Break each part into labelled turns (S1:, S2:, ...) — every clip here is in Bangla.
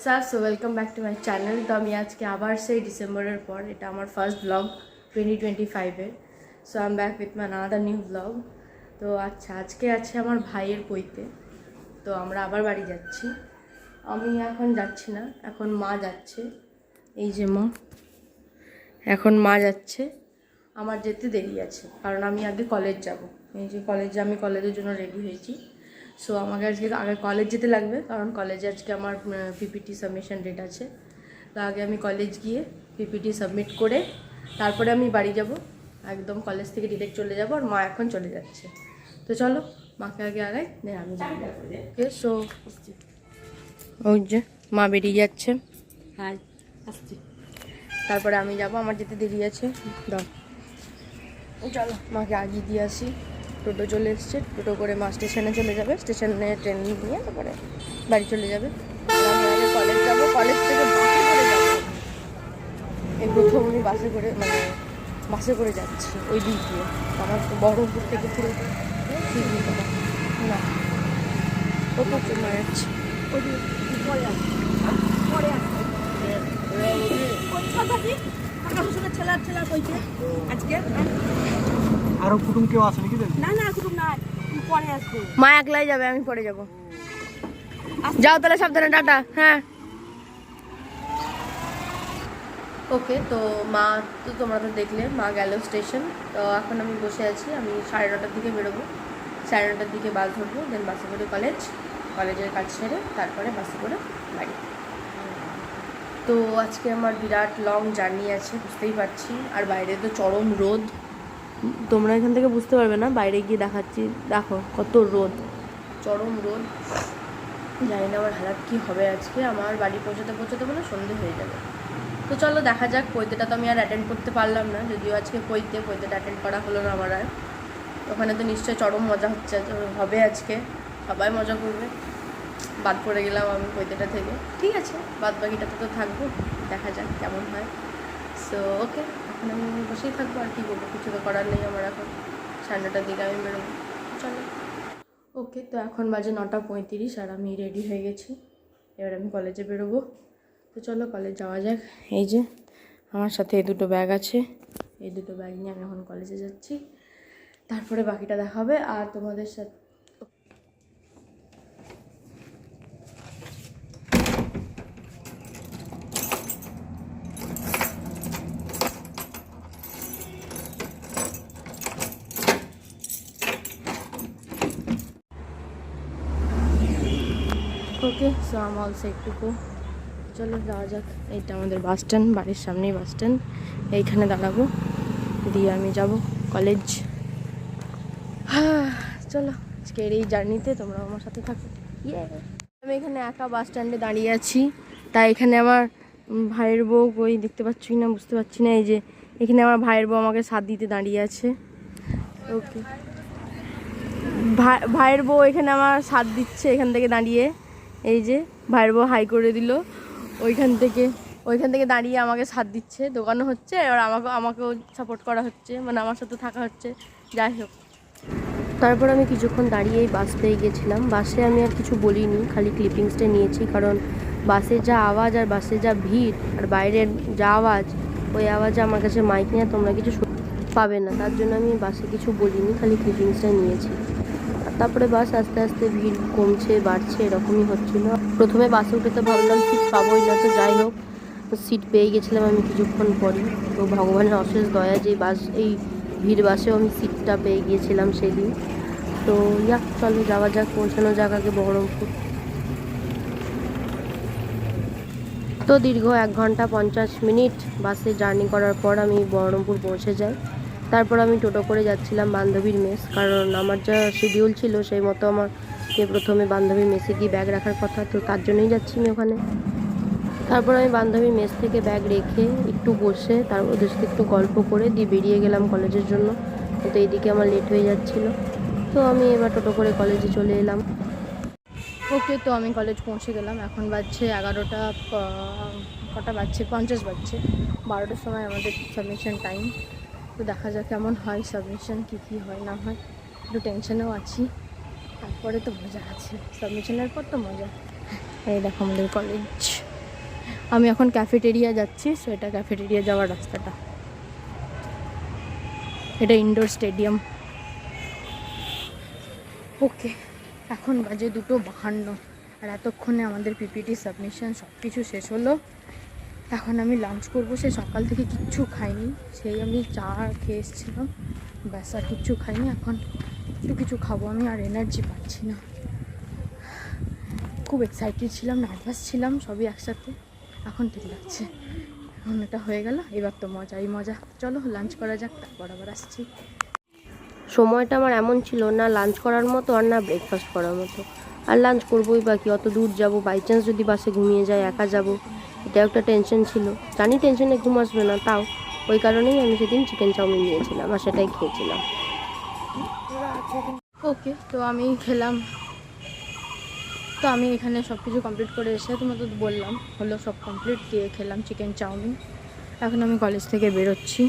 S1: WhatsApp so welcome back to my channel. তো আমি আজকে আবার সেই ডিসেম্বরের পর এটা আমার ফার্স্ট ব্লগ 2025-এর। So I am back with my another new blog. তো আচ্ছা, আজকে আছে আমার ভাইয়ের পৈতে, তো আমরা আবার বাড়ি যাচ্ছি। আমি এখন যাচ্ছি না, এখন মা যাচ্ছে। এই যে মা, এখন মা যাচ্ছে। আমার যেতে দেরি আছে কারণ আমি আগে কলেজ যাব। এই যে কলেজে, আমি কলেজের জন্য রেডি হয়েছি। সো আমাকে আজকে আগে কলেজ যেতে লাগবে কারণ কলেজে আজকে আমার পিপিটি সাবমিশন ডেট আছে। তো আগে আমি কলেজ গিয়ে পিপিটি সাবমিট করে তারপরে আমি বাড়ি যাব। একদম কলেজ থেকে ডিরেক্ট চলে যাব, আর মা এখন চলে যাচ্ছে। তো চলো মাকে আগে আগাই, দেন আমি যাবো। ওকে, সো ওই যে মা বেরিয়ে যাচ্ছে।
S2: হাই, আসছি।
S1: তারপরে আমি যাব, আমার যেতে দেরি আছে। দাও, চলো মাকে আগিয়ে দিয়ে আসি। টোটো চলে এসছে, টোটো করে মা স্টেশনে চলে যাবে, স্টেশনে ট্রেন নিয়ে তারপরে বাড়ি চলে যাবে। আর আমি আগে কলেজ যাবো, কলেজ থেকে বাসে করে যাবো। এই প্রথম আমি বাসে করে যাচ্ছি ওই দিক দিয়ে। আমার তো বহরমপুর থেকে পুরো না ও প্রচুর মা যাচ্ছে।
S2: আরো কুটুম কেউ আছে নাকি? না কুটুম না, পরে আসবে।
S1: মা একলাই যাবে, আমি পরে যাবো। যাও তাহলে, সাবধানে, টাটা। হ্যাঁ ওকে। তো মা, তো তোমরা তো দেখলে মা গেল স্টেশন। তো এখন আমি বসে আছি, আমি 9:30টার দিকে বেরোবো। 9:30টার দিকে বাস ধরবো, দেন বাসে করে কলেজের কাজ সেরে তারপরে বাসে করে বাড়ি। তো আজকে আমার বিরাট লং জার্নি আছে, বুঝতেই পারছি। আর বাইরে তো চরম রোদ, তোমরা এখান থেকে বুঝতে পারবে না, বাইরে গিয়ে দেখাচ্ছি। দেখো কত রোদ, চরম রোদ। জানি না আমার হালাত কী হবে আজকে। আমার বাড়ি পৌঁছাতে বলে সন্ধে হয়ে যাবে। তো চলো দেখা যাক। পৈতেটা তো আমি আর অ্যাটেন্ড করতে পারলাম না, যদিও আজকে পৈতেটা অ্যাটেন্ড করা হলো না আমার আর। ওখানে তো নিশ্চয়ই চরম মজা হবে আজকে, সবাই মজা করবে। বাদ পড়ে গেলাম আমি পৈতেটা থেকে, ঠিক আছে, বাদ বাকিটাতে তো থাকবো, দেখা যাক কেমন হয়। সো ওকে, এখন আমি বসেই থাকবো, আর কী করবো, কিছু তো করার নেই আমার এখন। 9:30টার দিকে আমি বেরোবো, চলো। ওকে, তো এখন বাজে 9:35 আর আমি রেডি হয়ে গেছি। এবার আমি কলেজে বেরোবো। তো চলো কলেজ যাওয়া যাক। এই যে আমার সাথে এই দুটো ব্যাগ আছে, এই দুটো ব্যাগ নিয়ে আমি এখন কলেজে যাচ্ছি। তারপরে বাকিটা দেখা হবে। আর তোমাদের সাথে ওকে, সো আম অলসো একটুকু। চলো যাওয়া যাক। এইটা আমাদের বাস স্ট্যান্ড, বাড়ির সামনেই বাস স্ট্যান্ড। এইখানে দাঁড়াবো, দিয়ে আমি যাব কলেজ। চলো, আজকের এই জার্নিতে তোমরা আমার সাথে থাকো। আমি এখানে একা বাস স্ট্যান্ডে দাঁড়িয়ে আছি। তাই এখানে আমার ভাইয়ের বউ কই দেখতে পাচ্ছি না, বুঝতে পারছি না। এই যে এখানে আমার ভাইয়ের বউ আমাকে সাথ দিতে দাঁড়িয়ে আছে। ওকে, ভাইয়ের বউ এখানে আমার সাথ দিচ্ছে এখান থেকে দাঁড়িয়ে। এই যে ভাইয়ের বউ হাই করে দিল, ওইখান থেকে দাঁড়িয়ে আমাকে সাথ দিচ্ছে। দোকানও হচ্ছে, এবার আমাকেও সাপোর্ট করা হচ্ছে, মানে আমার সাথে থাকা হচ্ছে। যাই হোক, তারপর আমি কিছুক্ষণ দাঁড়িয়েই বাস পেয়ে গেছিলাম। বাসে আমি আর কিছু বলিনি, খালি ক্লিপিংসটা নিয়েছি, কারণ বাসে যা আওয়াজ আর বাসে যা ভিড় আর বাইরের যা আওয়াজ, ওই আওয়াজে আমার কাছে মাইক নিয়ে তোমরা কিছু পাবে না। তার জন্য আমি বাসে কিছু বলিনি, খালি ক্লিপিংসটা নিয়েছি। আর তারপরে বাস আস্তে আস্তে ভিড় কমছে বাড়ছে, এরকমই হচ্ছিল। প্রথমে বাসে উঠে তো ভাবলাম সিট পাবোই না, তো যাই হোক সিট পেয়ে গেছিলাম আমি কিছুক্ষণ পরই। তো ভগবানের অশেষ দয়া যে এই ভিড় বাসেও আমি সিটটা পেয়ে গিয়েছিলাম সেদিন। তো চলো যাওয়া যাক, পৌঁছানো যাক আগে বহরমপুর। তো দীর্ঘ 1 ঘন্টা 50 মিনিট বাসে জার্নি করার পর আমি বহরমপুর পৌঁছে যাই। তারপর আমি টোটো করে যাচ্ছিলাম বান্ধবীর মেস, কারণ আমার যা শিডিউল ছিল সেই মতো আমাকে প্রথমে বান্ধবীর মেসে গিয়ে ব্যাগ রাখার কথা, তো তার জন্যই যাচ্ছি আমি ওখানে। তারপর আমি বান্ধবীর মেস থেকে ব্যাগ রেখে একটু বসে তার ওদের সাথে একটু গল্প করে দিয়ে বেরিয়ে গেলাম কলেজের জন্য। তো এইদিকে আমার লেট হয়ে যাচ্ছিলো, তো আমি এবার টোটো করে কলেজে চলে এলাম। ওকে, তো আমি কলেজ পৌঁছে গেলাম। এখন বাজছে 11টা, কটা বাজছে, 50 বাজছে। 12টার সময় আমাদের সাবমিশন টাইম। তো দেখা যাক কেমন হয় সাবমিশন, কী হয় না হয়। একটু টেনশনেও আছি, তারপরে তো মজা আছে, সাবমিশনের পর তো মজা। এই দেখো আমাদের কলেজ। আমি এখন ক্যাফেটেরিয়া যাচ্ছি। সো এটা ক্যাফেটেরিয়া যাওয়ার রাস্তাটা, এটা ইনডোর স্টেডিয়াম। ওকে, এখন বাজে 2:52 আর এতক্ষণে আমাদের পিপিটি সাবমিশন সব কিছু শেষ হলো। এখন আমি লাঞ্চ করবো। সে সকাল থেকে কিচ্ছু খাইনি, সেই আমি চা খেয়ে এসেছিলাম, ব্যাস আর কিচ্ছু খাইনি। এখন কিছু খাবো আমি, আর এনার্জি পাচ্ছি না। খুব এক্সাইটেড ছিলাম, নার্ভাস ছিলাম, সবই একসাথে। এখন ঠিক লাগছে, এখন এটা হয়ে গেল, এবার তো মজাই মজা। চলো লাঞ্চ করা যাক, তারপর আবার আসছি। সময়টা আমার এমন ছিল, না লাঞ্চ করার মতো আর না ব্রেকফাস্ট করার মতো। আর লাঞ্চ করবোই বাকি, অত দূর যাব, বাই চান্স যদি বাসে ঘুমিয়ে যায়, একা যাব, এটাও একটা টেনশন ছিল। জানি টেনশনে ঘুম আসবে না, তাও ওই কারণেই আমি সেদিন চিকেন চাউমিন নিয়েছিলাম আর সেটাই খেয়েছিলাম। ওকে, তো আমি খেলাম। তো আমি এখানে সব কিছু কমপ্লিট করে এসে তোমাদের বললাম হলো সব কমপ্লিট, দিয়ে খেলাম চিকেন চাউমিন। এখন আমি কলেজ থেকে বেরোচ্ছি,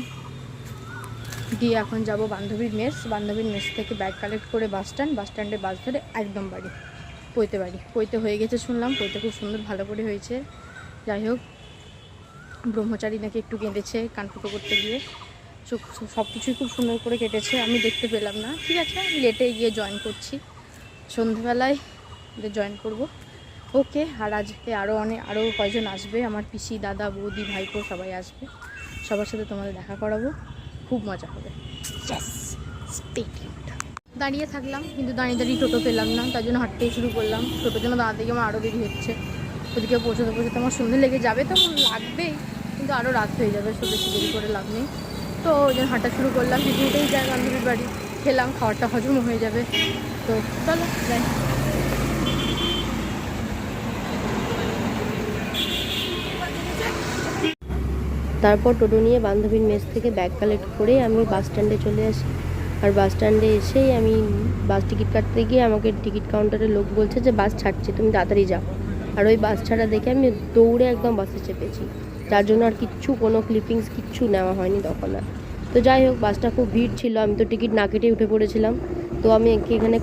S1: দিয়ে এখন যাব বান্ধবীর মেস থেকে ব্যাগ কালেক্ট করে বাস স্ট্যান্ডে বাস ধরে একদম বাড়ি, পৈতে হয়ে গেছে শুনলাম। পৈতে খুব সুন্দর ভালো করে হয়েছে। যাই হোক, ব্রহ্মচারী নাকি একটু কেঁদেছে কান ফুটো করতে গিয়ে। সব কিছুই খুব সুন্দর করে কেটেছে, আমি দেখতে পেলাম না। ঠিক আছে, আমি লেটে গিয়ে জয়েন করছি, সন্ধ্যেবেলায় জয়েন করব। ওকে, আর আজকে আরও কয়জন আসবে, আমার পিসি, দাদা, বৌদি, ভাইপো সবাই আসবে। সবার সাথে তোমাদের দেখা করাবো, খুব মজা হবে। দাঁড়িয়ে থাকলাম, কিন্তু দাঁড়িয়ে টোটো পেলাম না, তার জন্য হাঁটতেই শুরু করলাম। টোটোর জন্য দাঁড়াতে গিয়ে আমার আরও দেরি হচ্ছে। ওদিকে পৌঁছতে আমার সন্ধে লেগে যাবে, তো লাগবেই, কিন্তু আরও রাত হয়ে যাবে, সব বেশি দেরি করে লাভ নেই। তো ওই জন্য হাঁটা শুরু করলাম, হেঁটেই যাই বান্ধবীর বাড়ি। খেলাম, খাওয়ারটা হজম হয়ে যাবে। তো চলো যাই। তারপর টোটো নিয়ে বান্ধবীর মেস থেকে ব্যাগ কালেক্ট করে আমি বাস স্ট্যান্ডে চলে আসি। আর বাস স্ট্যান্ডে এসেই আমি বাস টিকিট কাটতে গিয়ে আমাকে টিকিট কাউন্টারের লোক বলছে যে বাস ছাড়ছে, তুমি তাড়াতাড়ি যাও। আর ওই বাস ছাড়া দেখে আমি দৌড়ে একদম বাসে চেপেছি, যার জন্য আর কোনো ক্লিপিংস কিচ্ছু নেওয়া হয়নি তখন আর। তো যাই হোক, বাসটা খুব ভিড় ছিল, আমি তো টিকিট না কেটে উঠে পড়েছিলাম। তো আমি এখানে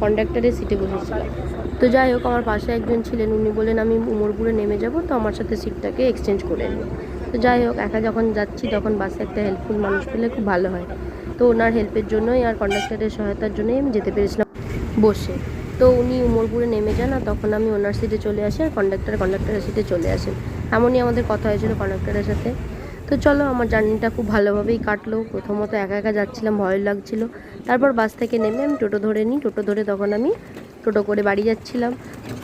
S1: কন্ডাক্টরের সিটে বসেছিলাম। তো যাই হোক, আমার পাশে একজন ছিলেন, উনি বললেন আমি উমরপুরে নেমে যাব, তো আমার সাথে সিটটাকে এক্সচেঞ্জ করে নিই। তো যাই হোক, একা যখন যাচ্ছি তখন বাসে একটা হেল্পফুল মানুষ পেলে খুব ভালো হয়। তো ওনার হেল্পের জন্যই আর কন্ডাক্টরের সহায়তার জন্যই আমি যেতে পেরেছিলাম বসে। তো উনি উমরপুরে নেমে যান, আর তখন আমি ওনার সিটে চলে আসি, আর কন্ডাক্টরের সিটে চলে আসেন। এমনই আমাদের কথা হয়েছিল কন্ডাক্টরের সাথে। তো চলো, আমার জার্নিটা খুব ভালোভাবেই কাটলো। প্রথমত একা যাচ্ছিলাম, ভয় লাগছিল। তারপর বাস থেকে নেমে আমি টোটো ধরে নিই। টোটো ধরে তখন আমি টোটো করে বাড়ি যাচ্ছিলাম।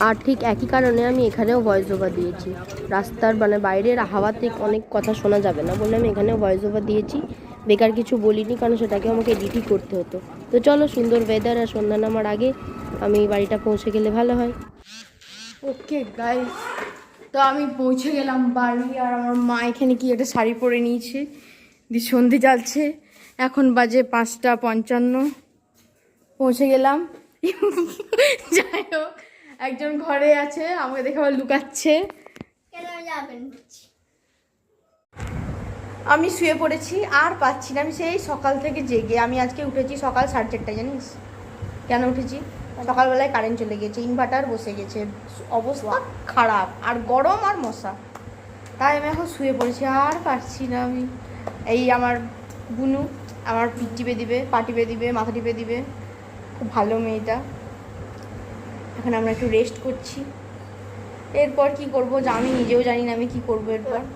S1: আর ঠিক একই কারণে আমি এখানেও ভয়েস ওভার দিয়েছি। রাস্তার বাইরের হাওয়াতে অনেক কথা শোনা যাবে না বলে আমি এখানেও ভয়েস ওভার দিয়েছি। বেকার কিছু বলিনি, কারণ সেটাকে আমাকে এডিটই করতে হতো। তো চলো, সুন্দর ওয়েদার আর সন্ধ্যা নামার আগে আমি বাড়িটা পৌঁছে গেলে ভালো হয়। ওকে গাইস, তো আমি পৌঁছে গেলাম বাড়ি। আর আমার মা এখানে কি একটা শাড়ি পরে নিয়েছে, দিয়ে সন্ধে যাচ্ছে। এখন বাজে 5:55। পৌঁছে গেলাম। যাই হোক, একজন ঘরে আছে, আমাকে দেখে আবার লুকাচ্ছে। আমি শুয়ে পড়েছি, আর পাচ্ছি না। আমি সেই সকাল থেকে জেগে, আমি আজকে উঠেছি সকাল 4:30টায়। জানিস কেন উঠেছি? সকালবেলায় কারেন্ট চলে গেছে, ইনভার্টার বসে গেছে, অবস্থা খারাপ, আর গরম আর মশা। তাই আমি এখন শুয়ে পড়েছি, আর পারছি না আমি। এই আমার বুনু আমার পিঠ টিপে দিবে, পা টিপে দিবে, মাথা টিপে দিবে, খুব ভালো মেয়েটা। এখন আমরা একটু রেস্ট করছি। এরপর কি করবো আমি নিজেও জানি না আমি কি করবো।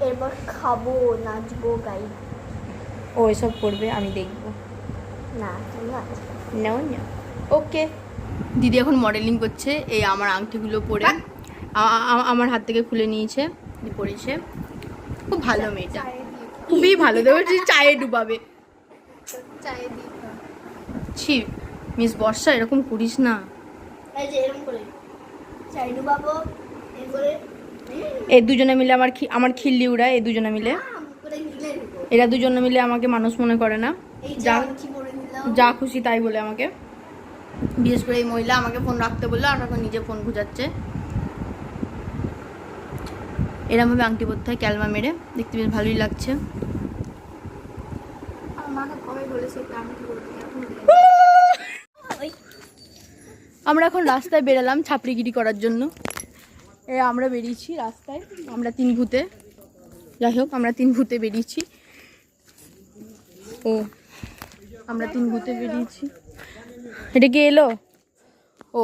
S3: এরপর খাবো, নাচবো, গাইবো।
S1: ও এসব করবে, আমি দেখবো।
S3: না তুমি
S1: নাও না। ওকে, দিদি এখন মডেলিং করছে। এই আমার আংটিগুলো পরে আমার হাত থেকে খুলে নিয়েছে, পরেছে। খুব ভালো মেয়েটা, খুবই ভালো। দেবো চায়ে ডুবাবে,
S3: চায়ে দিই।
S1: ছি মিস বর্ষা, এরকম করিস না।
S3: এই যে এরকম করে চায়ে ডুবাবো, এরপরে
S1: এই দুজনে মিলে আমার খিল্লি উড়ায়। এই দুজনে মিলে, এরা দুজনে মিলে আমাকে মানুষ মনে করে না, যা খুশি তাই বলে আমাকে। বিশেষ করে এই মহিলা আমাকে ফোন রাখতে বললো, আর এখন নিজে ফোন খুঁজাচ্ছে। এরমভাবে আংটি পরতে হয় ক্যালমা মেরে, দেখতে বেশ ভালোই লাগছে। আমরা এখন রাস্তায় বেরালাম ছাপড়িগিরি করার জন্য। আমরা বেরিয়েছি রাস্তায়, আমরা 3 ভূতে, যাই হোক আমরা 3 ভূতে বেরিয়েছি। ও আমরা 3 ভূতে বেরিয়েছি। এটা কি এলো? ও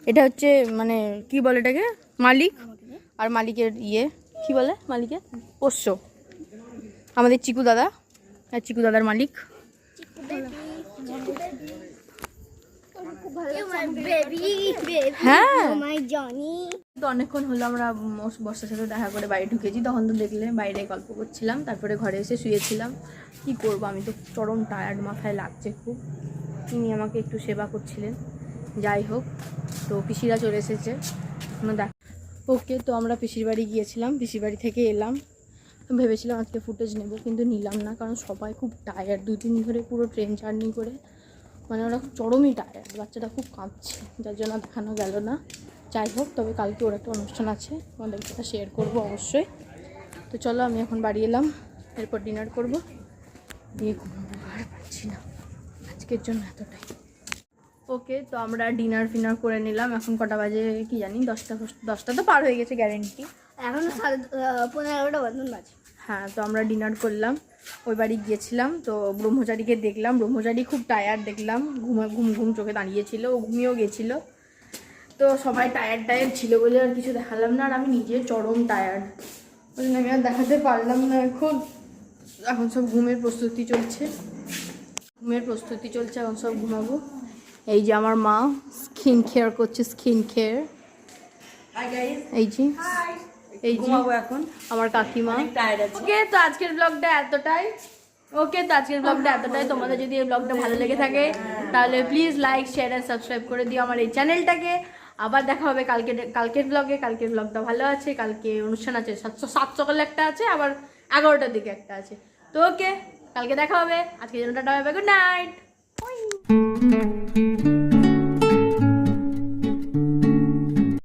S1: এটা হচ্ছে মানে কি বলে এটাকে, মালিক, আর মালিকের কি বলে মালিকের পোষ্য, আমাদের চিকু দাদা, আর চিকু দাদার মালিক। হ্যাঁ তো অনেকক্ষণ হলো আমরা বর্ষার সাথে দেখা করে বাড়ি ঢুকেছি, তখন তো দেখলে বাইরে গল্প করছিলাম, তারপরে ঘরে এসে শুয়েছিলাম। কি করব, আমি তো চরম টায়ার্ড, মাথায় লাগছে খুব। তিনি আমাকে একটু সেবা করছিলেন। যাই হোক, তো পিসিরা চলে এসেছে দেখ। ওকে, তো আমরা পিসির বাড়ি গিয়েছিলাম, পিসির বাড়ি থেকে এলাম। ভেবেছিলাম আজকে ফুটেজ নেব, কিন্তু নিলাম না, কারণ সবাই খুব টায়ার্ড, 2 দিন ধরে পুরো ট্রেন জার্নি করে, মানে ওরা খুব চরমই টায়ার্ড, বাচ্চাটা খুব কাঁদছে, যার জন্য দেখানো গেল না। যাই হোক, তবে কালকে ওর একটা অনুষ্ঠান আছে, আমাদের সেটা শেয়ার করবো অবশ্যই। তো চলো, আমি এখন বাড়ি এলাম, এরপর ডিনার করবো, দিয়ে ঘুমাবো, আর পারছি না আজকের জন্য এতটাই। ওকে, তো আমরা ডিনার ফিনার করে নিলাম। এখন কটা বাজে কি জানি, 10টা তো পার হয়ে গেছে গ্যারেন্টি,
S3: এখন 15:30 বন্ধন বাজে।
S1: হ্যাঁ, তো আমরা ডিনার করলাম, ওই বাড়ি গিয়েছিলাম। তো ব্রহ্মচারীকে দেখলাম, ব্রহ্মচারী খুব টায়ার্ড দেখলাম, ঘুম চোখে দাঁড়িয়েছিল, ও ঘুমিয়েও গেছিলো। তো সবাই টায়ার্ড ছিল বলে আর কিছু দেখালাম না, আর আমি নিজে চরম টায়ার্ড, ওই জন্য আমি আর দেখাতে পারলাম না। এখন সব ঘুমের প্রস্তুতি চলছে, এখন সব ঘুমাবো। এই যে আমার মা স্কিন কেয়ার করছে, এই যে
S2: এখন
S1: আমার কাকিমা। ওকে, তো আজকের ব্লগটা এতটাই। তোমাদের যদি এই ব্লগটা ভালো লেগে থাকে তাহলে প্লিজ লাইক, শেয়ার আর সাবস্ক্রাইব করে দিও আমার এই চ্যানেলটাকে। আবার দেখা হবে কালকের ব্লগে। কালকের ব্লগটা ভালো আছে, কালকে অনুষ্ঠান আছে, 7 সকালে একটা আছে, আবার 11টার দিকে একটা আছে। তো ওকে, কালকে দেখা হবে। আজকের জন্য tata, bye bye, good night.